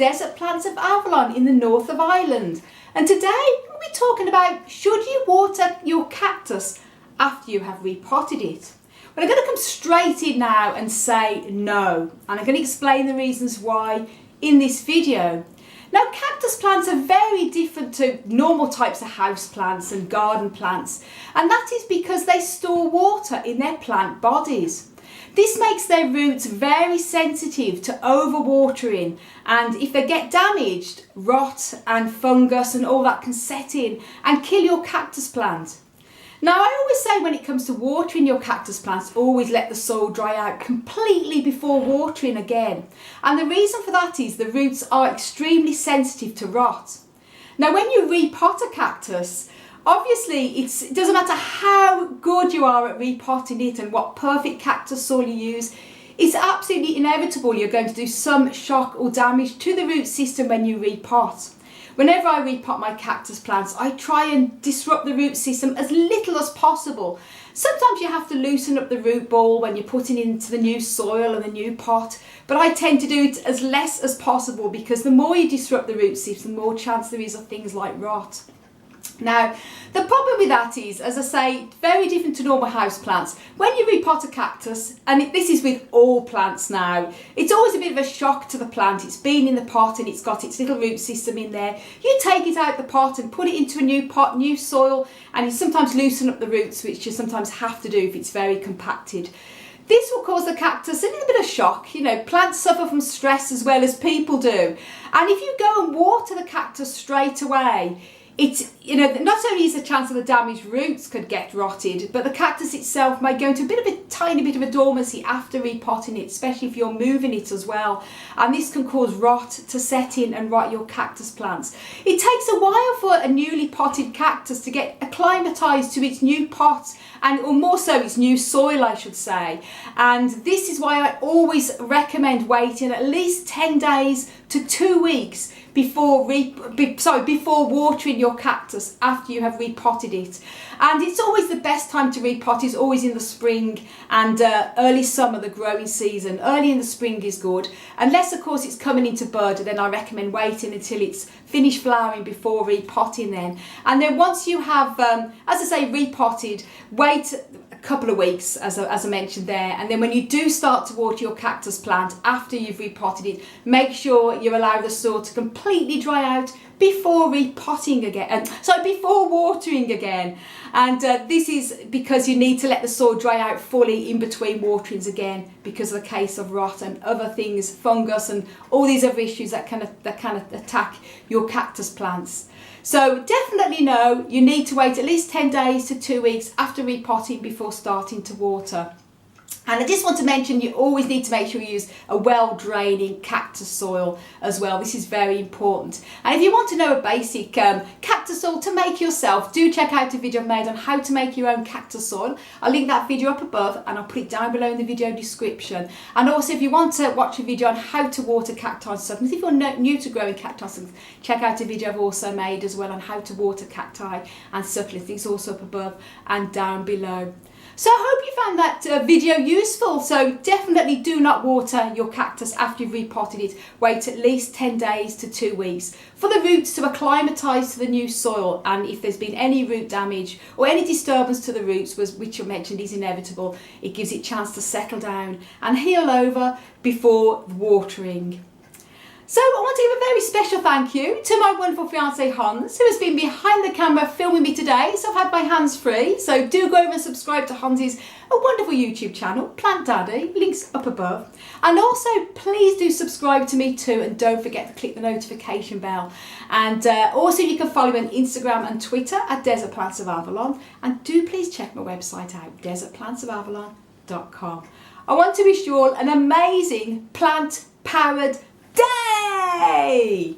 Desert Plants of Avalon in the north of Ireland. And today we'll be talking about, should you water your cactus after you have repotted it? Well, I'm going to come straight in now and say no. And I'm going to explain the reasons why in this video. Now, cactus plants are very different to normal types of house plants and garden plants, and that is because they store water in their plant bodies. This makes their roots very sensitive to overwatering, and if they get damaged, rot and fungus and all that can set in and kill your cactus plant. Now, I always say when it comes to watering your cactus plants, always let the soil dry out completely before watering again. And the reason for that is the roots are extremely sensitive to rot. Now, when you repot a cactus, obviously it doesn't matter how good you are at repotting it and what perfect cactus soil you use, it's absolutely inevitable you're going to do some shock or damage to the root system when you repot. Whenever I repot my cactus plants, I try and disrupt the root system as little as possible. Sometimes you have to loosen up the root ball when you're putting into the new soil and the new pot, but I tend to do it as less as possible because the more you disrupt the root system, the more chance there is of things like rot. Now, the problem with that is, as I say, very different to normal house plants. When you repot a cactus, and this is with all plants now, it's always a bit of a shock to the plant. It's been in the pot and it's got its little root system in there. You take it out of the pot and put it into a new pot, new soil, and you sometimes loosen up the roots, which you sometimes have to do if it's very compacted. This will cause the cactus a little bit of shock. You know, plants suffer from stress as well as people do. And if you go and water the cactus straight away, it's, not only is the chance of the damaged roots could get rotted, but the cactus itself may go into a tiny bit of a dormancy after repotting it, especially if you're moving it as well. And this can cause rot to set in and rot your cactus plants. It takes a while for a newly potted cactus to get acclimatized to its new pot, or more so its new soil, I should say. And this is why I always recommend waiting at least 10 days to 2 weeks before watering your cactus after you have repotted it. And it's always the best time to repot is always in the spring and early summer, the growing season. Early in the spring is good, unless of course it's coming into bud, then I recommend waiting until it's finished flowering before repotting then. And then once you have, as I say, repotted, wait a couple of weeks as I mentioned there, and then when you do start to water your cactus plant after you've repotted it, make sure you allow the soil to completely dry out before repotting again, before watering again. And this is because you need to let the soil dry out fully in between waterings again, because of the case of rot and other things, fungus and all these other issues that can attack your cactus plants. So definitely no, you need to wait at least 10 days to 2 weeks after repotting before starting to water. And I just want to mention, you always need to make sure you use a well-draining cactus soil as well. This is very important. And if you want to know a basic cactus soil to make yourself, do check out a video I've made on how to make your own cactus soil. I'll link that video up above and I'll put it down below in the video description. And also, if you want to watch a video on how to water cacti and succulents, if you're new to growing cacti, check out a video I've also made as well on how to water cacti and succulents. It's also up above and down below. So I hope you found that video useful. So definitely do not water your cactus after you've repotted it. Wait at least 10 days to 2 weeks for the roots to acclimatise to the new soil. And if there's been any root damage or any disturbance to the roots, which I mentioned is inevitable, it gives it a chance to settle down and heal over before watering. So I want to give a very special thank you to my wonderful fiance Hans, who has been behind the camera filming me today. So I've had my hands free. So do go over and subscribe to Hans's wonderful YouTube channel, Plant Daddy, links up above. And also please do subscribe to me too, and don't forget to click the notification bell. And also you can follow me on Instagram and Twitter at Desert Plants of Avalon. And do please check my website out, desertplantsofavalon.com. I want to wish you all an amazing plant-powered day!